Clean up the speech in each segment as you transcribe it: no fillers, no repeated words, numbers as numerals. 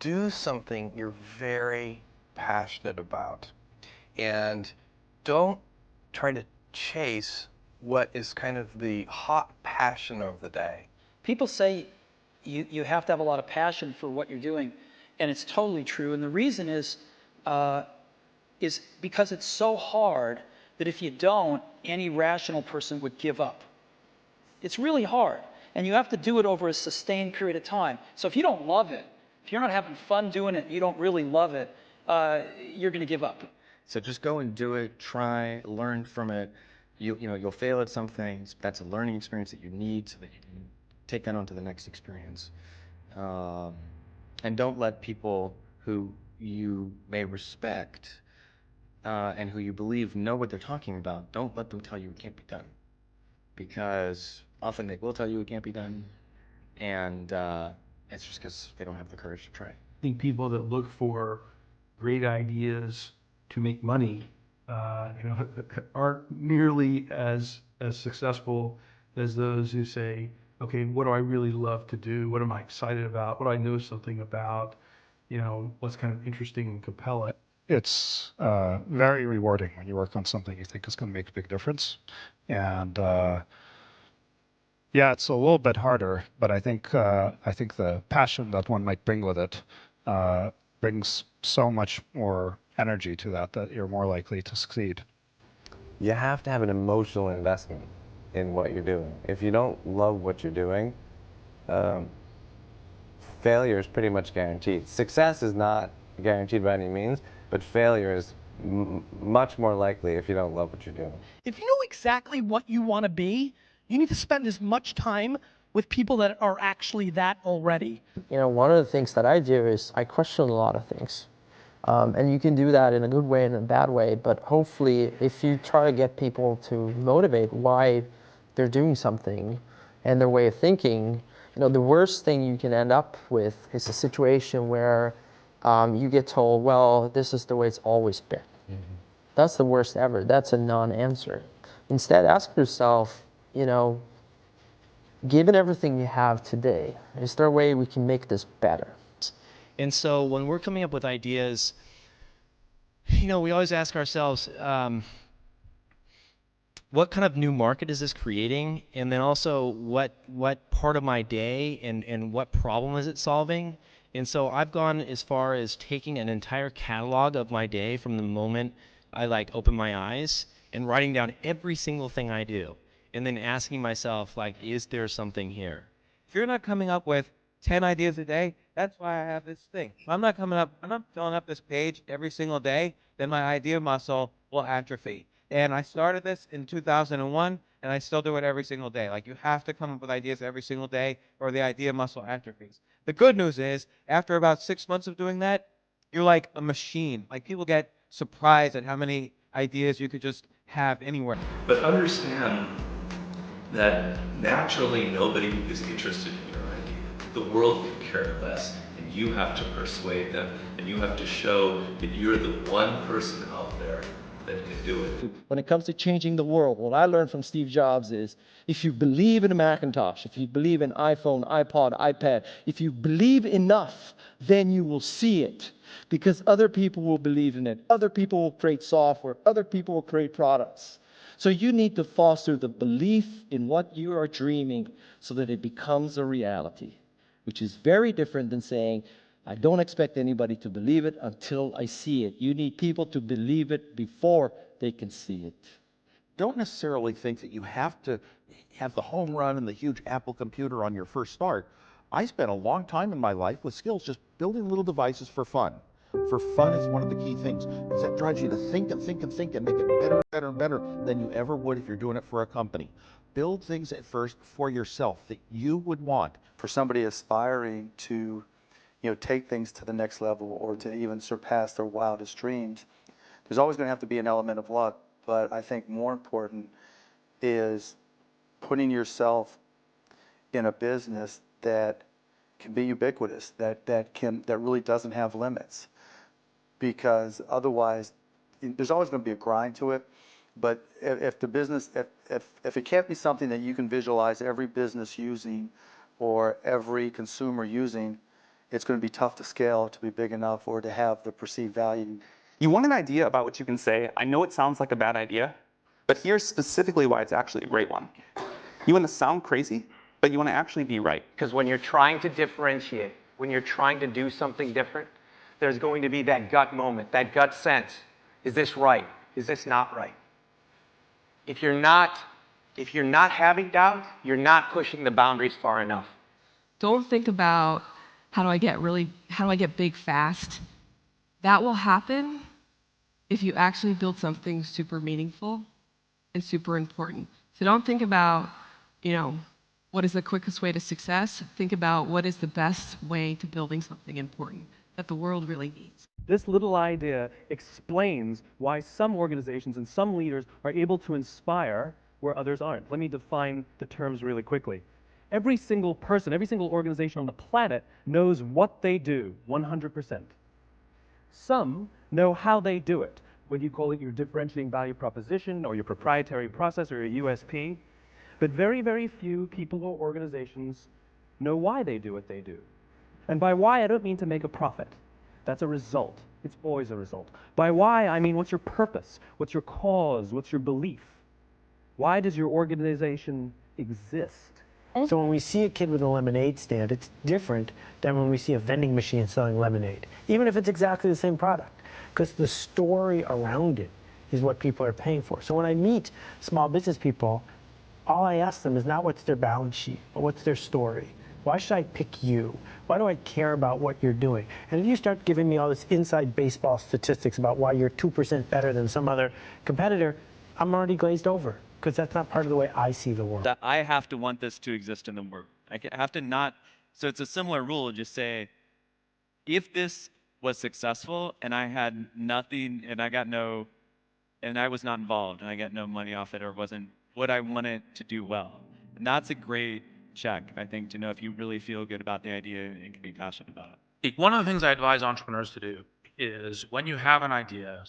do something you're very passionate about. And don't try to chase what is kind of the hot passion of the day. People say you have to have a lot of passion for what you're doing, and it's totally true. And the reason is because it's so hard that if you don't, any rational person would give up. It's really hard, and you have to do it over a sustained period of time. So if you don't love it, if you're not having fun doing it, you don't really love it, you're going to give up. So just go and do it, try, learn from it. You'll fail at some things. That's a learning experience that you need so that you can take that on to the next experience. And don't let people who you may respect and who you believe know what they're talking about, don't let them tell you it can't be done. Because often they will tell you it can't be done, and it's just because they don't have the courage to try. I think people that look for great ideas to make money, aren't nearly as successful as those who say, okay, what do I really love to do? What am I excited about? What do I know something about? What's kind of interesting and compelling? It's very rewarding when you work on something you think is going to make a big difference. And yeah, it's a little bit harder, but I think the passion that one might bring with it brings so much more energy to that you're more likely to succeed. You have to have an emotional investment in what you're doing. If you don't love what you're doing, failure is pretty much guaranteed. Success is not guaranteed by any means, but failure is much more likely if you don't love what you're doing. If you know exactly what you want to be, you need to spend as much time with people that are actually that already. One of the things that I do is I question a lot of things. And you can do that in a good way and a bad way, but hopefully if you try to get people to motivate why they're doing something and their way of thinking, the worst thing you can end up with is a situation where you get told, well, this is the way it's always been. Mm-hmm. That's the worst ever. That's a non-answer. Instead, ask yourself, given everything you have today, is there a way we can make this better? And so when we're coming up with ideas, we always ask ourselves, what kind of new market is this creating? And then also what part of my day and what problem is it solving? And so I've gone as far as taking an entire catalog of my day from the moment I open my eyes and writing down every single thing I do. And then asking myself, is there something here? If you're not coming up with 10 ideas a day, that's why I have this thing. If I'm not filling up this page every single day, then my idea muscle will atrophy. And I started this in 2001, and I still do it every single day. You have to come up with ideas every single day, or the idea muscle atrophies. The good news is, after about 6 months of doing that, you're like a machine. People get surprised at how many ideas you could just have anywhere. But understand that naturally nobody is interested in your idea. The world could care less, and you have to persuade them, and you have to show that you're the one person out there that can do it. When it comes to changing the world, what I learned from Steve Jobs is, if you believe in a Macintosh, if you believe in iPhone, iPod, iPad, if you believe enough, then you will see it. Because other people will believe in it. Other people will create software. Other people will create products. So you need to foster the belief in what you are dreaming so that it becomes a reality, which is very different than saying, I don't expect anybody to believe it until I see it. You need people to believe it before they can see it. Don't necessarily think that you have to have the home run and the huge Apple computer on your first start. I spent a long time in my life with skills just building little devices for fun. For fun is one of the key things. Because that drives you to think and think and think and make it better, better, and better than you ever would if you're doing it for a company. Build things at first for yourself that you would want. For somebody aspiring to take things to the next level or to even surpass their wildest dreams, there's always going to have to be an element of luck. But I think more important is putting yourself in a business that can be ubiquitous, that really doesn't have limits. Because otherwise, there's always going to be a grind to it. But if the business, if it can't be something that you can visualize every business using or every consumer using, it's going to be tough to scale to be big enough or to have the perceived value. You want an idea about what you can say. I know it sounds like a bad idea, but here's specifically why it's actually a great one. You want to sound crazy, but you want to actually be right. Because when you're trying to differentiate, when you're trying to do something different, there's going to be that gut moment, that gut sense. Is this right? Is this not right? If you're not having doubt, you're not pushing the boundaries far enough. Don't think about how do I get big fast. That will happen if you actually build something super meaningful and super important. So don't think about, what is the quickest way to success? Think about what is the best way to building something important that the world really needs. This little idea explains why some organizations and some leaders are able to inspire where others aren't. Let me define the terms really quickly. Every single person, every single organization on the planet knows what they do 100%. Some know how they do it, whether you call it your differentiating value proposition or your proprietary process or your USP. But very, very few people or organizations know why they do what they do. And by why, I don't mean to make a profit. That's a result. It's always a result. By why, I mean what's your purpose? What's your cause? What's your belief? Why does your organization exist? So when we see a kid with a lemonade stand, it's different than when we see a vending machine selling lemonade, even if it's exactly the same product, because the story around it is what people are paying for. So when I meet small business people, all I ask them is not what's their balance sheet, but what's their story. Why should I pick you? Why do I care about what you're doing? And if you start giving me all this inside baseball statistics about why you're 2% better than some other competitor, I'm already glazed over, because that's not part of the way I see the world. I have to want this to exist in the world. I have to not, so it's a similar rule, just say, if this was successful and I had nothing and I was not involved and I got no money off it or wasn't what I wanted to do well. And that's a great check, I think, to know if you really feel good about the idea and can be passionate about it. One of the things I advise entrepreneurs to do is when you have an idea,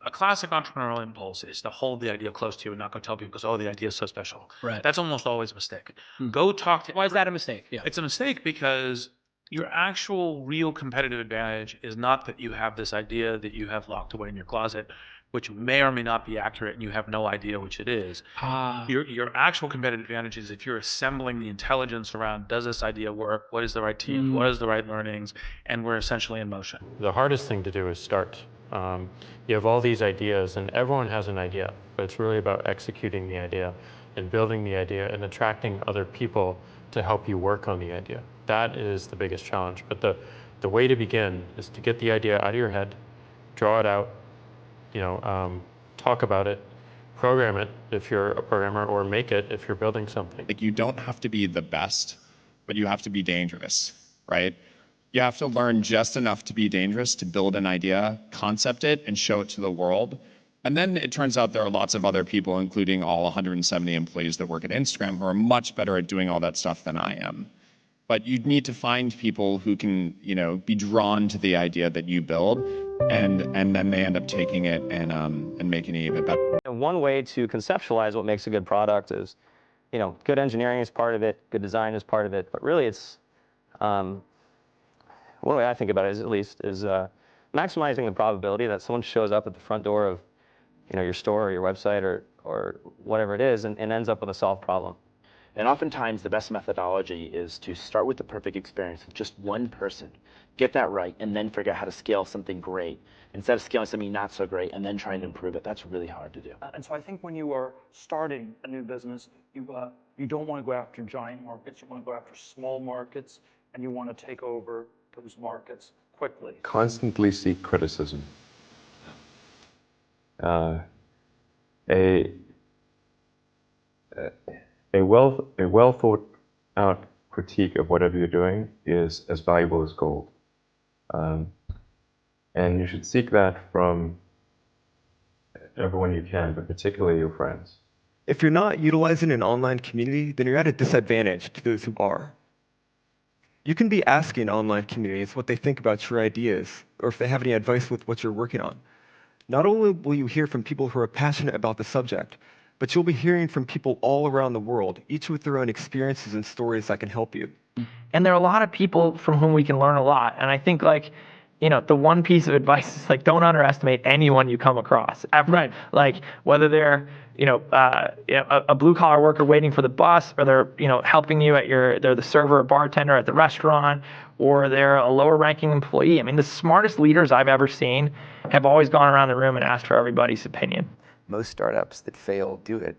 a classic entrepreneurial impulse is to hold the idea close to you and not go tell people because, oh, the idea is so special. Right. That's almost always a mistake. Go talk to... Why is that a mistake? Yeah. It's a mistake because your actual real competitive advantage is not that you have this idea that you have locked away in your closet, which may or may not be accurate and you have no idea which it is. Your actual competitive advantage is if you're assembling the intelligence around, does this idea work? What is the right team? What is the right learnings? And we're essentially in motion. The hardest thing to do is start. You have all these ideas and everyone has an idea, but it's really about executing the idea and building the idea and attracting other people to help you work on the idea. That is the biggest challenge. But the way to begin is to get the idea out of your head, draw it out, talk about it, program it if you're a programmer, or make it if you're building something. Like, you don't have to be the best, but you have to be dangerous, right? You have to learn just enough to be dangerous, to build an idea, concept it, and show it to the world. And then it turns out there are lots of other people, including all 170 employees that work at Instagram, who are much better at doing all that stuff than I am. But you need to find people who can, be drawn to the idea that you build, and then they end up taking it and making it even better. One way to conceptualize what makes a good product is, good engineering is part of it, good design is part of it, but really it's, one way I think about it is maximizing the probability that someone shows up at the front door of, your store or your website or whatever it is and ends up with a solved problem. And oftentimes the best methodology is to start with the perfect experience with just one person, get that right, and then figure out how to scale something great instead of scaling something not so great and then trying to improve it. That's really hard to do. And so I think when you are starting a new business, you don't want to go after giant markets. You want to go after small markets, and you want to take over those markets quickly. Constantly seek criticism. A well thought out critique of whatever you're doing is as valuable as gold. And you should seek that from everyone you can, but particularly your friends. If you're not utilizing an online community, then you're at a disadvantage to those who are. You can be asking online communities what they think about your ideas, or if they have any advice with what you're working on. Not only will you hear from people who are passionate about the subject, but you'll be hearing from people all around the world, each with their own experiences and stories that can help you. And there are a lot of people from whom we can learn a lot. And I think like, you know, the one piece of advice is like, don't underestimate anyone you come across ever. Right. Like whether they're, a blue collar worker waiting for the bus, or they're, helping you they're the server or bartender at the restaurant, or they're a lower ranking employee. I mean, the smartest leaders I've ever seen have always gone around the room and asked for everybody's opinion. Most startups that fail do it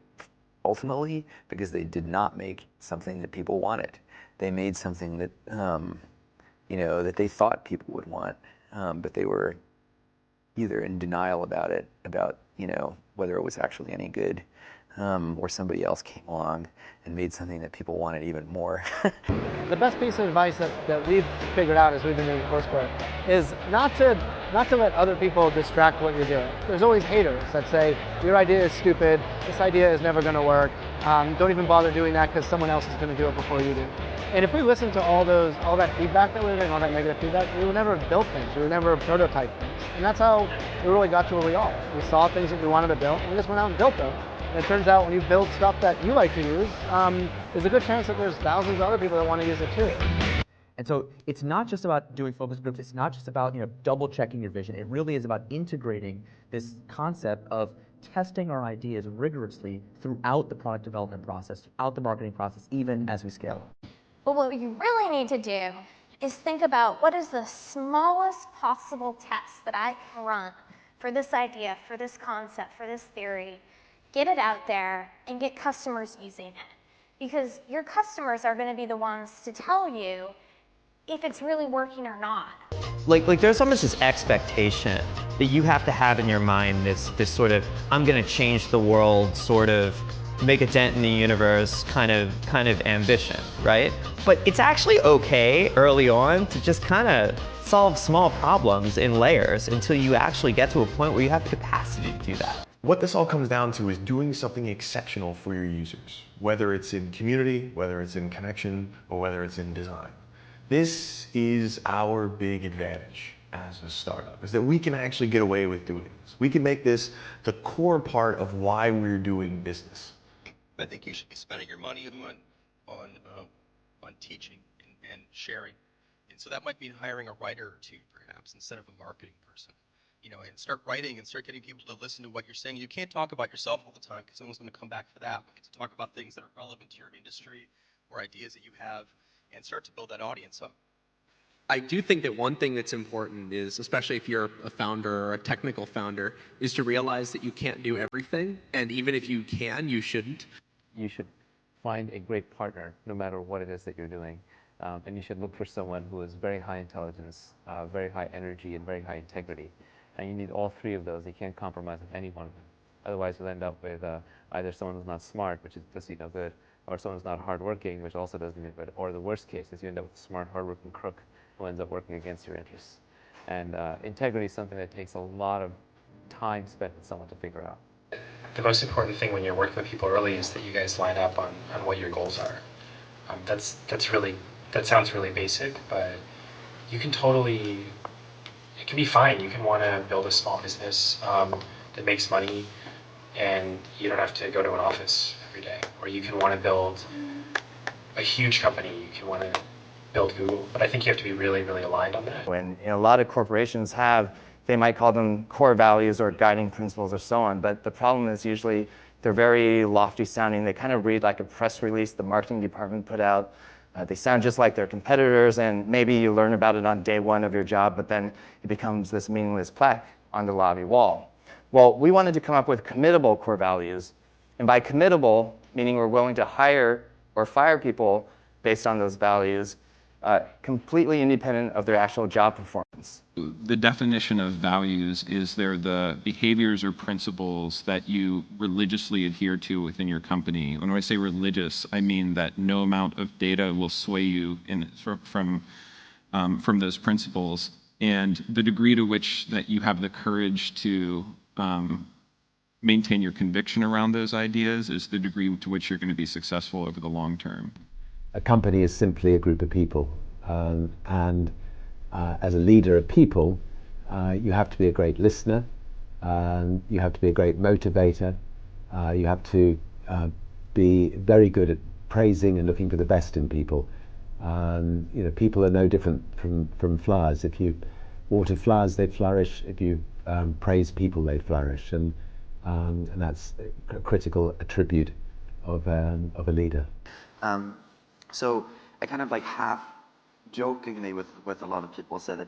ultimately because they did not make something that people wanted. They made something that, that they thought people would want, but they were either in denial about it, whether it was actually any good, or somebody else came along and made something that people wanted even more. The best piece of advice that we've figured out as we've been doing coursework is not to let other people distract what you're doing. There's always haters that say, your idea is stupid, this idea is never going to work, don't even bother doing that because someone else is going to do it before you do. And if we listen to all that feedback that we were getting, all that negative feedback, we would never build things, we would never prototype things. And that's how we really got to where we are. We saw things that we wanted to build, and we just went out and built them. And it turns out when you build stuff that you like to use, there's a good chance that there's thousands of other people that want to use it too. And so it's not just about doing focus groups, it's not just about double checking your vision, it really is about integrating this concept of testing our ideas rigorously throughout the product development process, throughout the marketing process, even as we scale. But what you really need to do is think about what is the smallest possible test that I can run for this idea, for this concept, for this theory, get it out there and get customers using it. Because your customers are going to be the ones to tell you if it's really working or not. Like there's almost this expectation that you have to have in your mind this sort of, I'm gonna change the world, sort of make a dent in the universe kind of ambition, right? But it's actually okay early on to just kind of solve small problems in layers until you actually get to a point where you have the capacity to do that. What this all comes down to is doing something exceptional for your users, whether it's in community, whether it's in connection, or whether it's in design. This is our big advantage as a startup, is that we can actually get away with doing this. We can make this the core part of why we're doing business. I think you should be spending your money on teaching and sharing. And so that might mean hiring a writer or two, perhaps, instead of a marketing person. And start writing and start getting people to listen to what you're saying. You can't talk about yourself all the time because someone's going to come back for that. We get to talk about things that are relevant to your industry or ideas that you have and start to build that audience up. I do think that one thing that's important is, especially if you're a founder or a technical founder, is to realize that you can't do everything. And even if you can, you shouldn't. You should find a great partner, no matter what it is that you're doing. And you should look for someone who is very high intelligence, very high energy, and very high integrity. And you need all three of those. You can't compromise with any one of them. Otherwise, you'll end up with either someone who's not smart, which does no good, or someone who's not hardworking, which also doesn't do good. Or the worst case is you end up with a smart, hardworking crook who ends up working against your interests. And integrity is something that takes a lot of time spent with someone to figure out. The most important thing when you're working with people early is that you guys line up on what your goals are. That sounds really basic, but you can totally, it can be fine. You can want to build a small business that makes money and you don't have to go to an office every day. Or you can want to build a huge company. You can want to build Google. But I think you have to be really, really aligned on that. When a lot of corporations they might call them core values or guiding principles or so on, but the problem is usually they're very lofty sounding. They kind of read like a press release the marketing department put out. They sound just like their competitors, and maybe you learn about it on day one of your job, but then it becomes this meaningless plaque on the lobby wall. Well, we wanted to come up with committable core values, and by committable, meaning we're willing to hire or fire people based on those values, completely independent of their actual job performance. The definition of values is they're the behaviors or principles that you religiously adhere to within your company. When I say religious, I mean that no amount of data will sway you from those principles. And the degree to which that you have the courage to maintain your conviction around those ideas is the degree to which you're going to be successful over the long term. A company is simply a group of people, and as a leader of people, you have to be a great listener, you have to be a great motivator, you have to be very good at praising and looking for the best in people, People are no different from flowers. If you water flowers, they flourish. If you praise people, they flourish. And that's a critical attribute of a leader. So I kind of like half jokingly with a lot of people say that,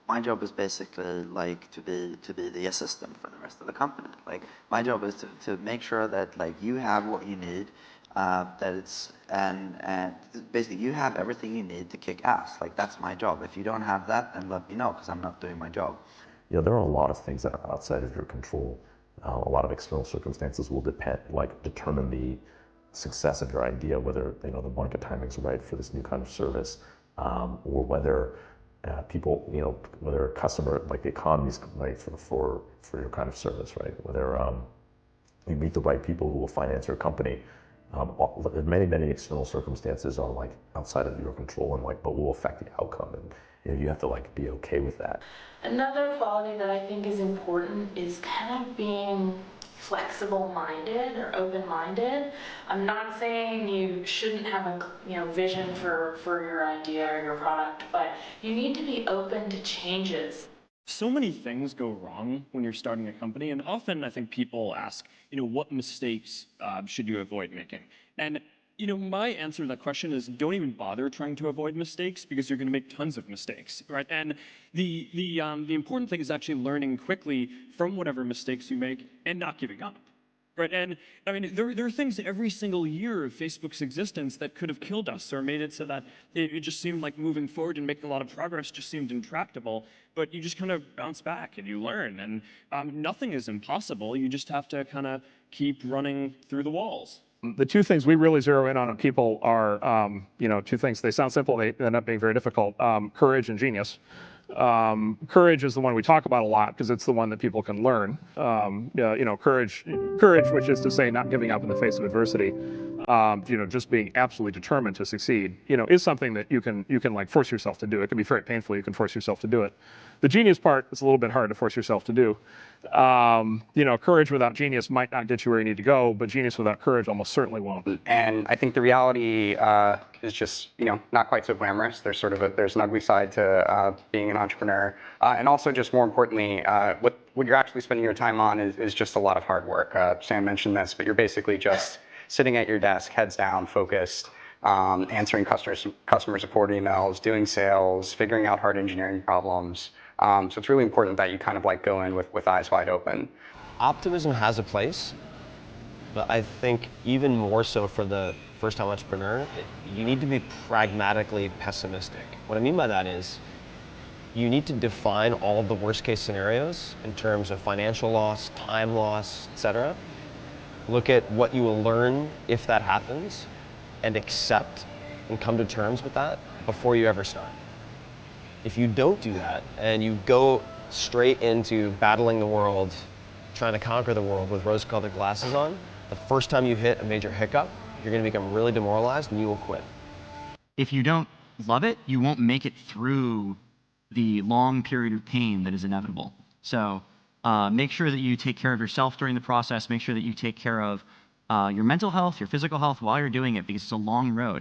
my job is basically like to be the assistant for the rest of the company. Like my job is to make sure that like you have what you need, that it's and basically you have everything you need to kick ass. Like that's my job. If you don't have that, then let me know because I'm not doing my job. There are a lot of things that are outside of your control. A lot of external circumstances will determine the success of your idea, whether the market timing's right for this new kind of service, or whether people, whether a customer, like the economy's right for your kind of service, right? Whether you meet the right people who will finance your company. Many external circumstances are like outside of your control and but will affect the outcome, and you have to be okay with that. Another quality that I think is important is kind of being flexible-minded or open-minded. I'm not saying you shouldn't have a vision for your idea or your product, but you need to be open to changes. So many things go wrong when you're starting a company, and often I think people ask, what mistakes should you avoid making? And my answer to that question is don't even bother trying to avoid mistakes because you're going to make tons of mistakes, right? And the important thing is actually learning quickly from whatever mistakes you make and not giving up, right? And I mean, there are things every single year of Facebook's existence that could have killed us or made it so that it just seemed like moving forward and making a lot of progress just seemed intractable. But you just kind of bounce back and you learn, and nothing is impossible. You just have to kind of keep running through the walls. The two things we really zero in on people are, two things. They sound simple, they end up being very difficult. Courage and genius. Courage is the one we talk about a lot because it's the one that people can learn. Courage, which is to say not giving up in the face of adversity. Just being absolutely determined to succeed, is something that you can like force yourself to do. It can be very painful. You can force yourself to do it. The genius part is a little bit hard to force yourself to do. Courage without genius might not get you where you need to go, but genius without courage almost certainly won't. And I think the reality is just, not quite so glamorous. There's there's an ugly side to being an entrepreneur. And also just more importantly, what you're actually spending your time on is just a lot of hard work. Sam mentioned this, but you're basically just sitting at your desk, heads down, focused, answering customer support emails, doing sales, figuring out hard engineering problems. So it's really important that you kind of go in with eyes wide open. Optimism has a place, but I think even more so for the first-time entrepreneur, you need to be pragmatically pessimistic. What I mean by that is you need to define all of the worst-case scenarios in terms of financial loss, time loss, etc. Look at what you will learn if that happens and accept and come to terms with that before you ever start. If you don't do that and you go straight into battling the world, trying to conquer the world with rose-colored glasses on, the first time you hit a major hiccup, you're going to become really demoralized and you will quit. If you don't love it, you won't make it through the long period of pain that is inevitable. So make sure that you take care of yourself during the process. Make sure that you take care of your mental health, your physical health while you're doing it because it's a long road.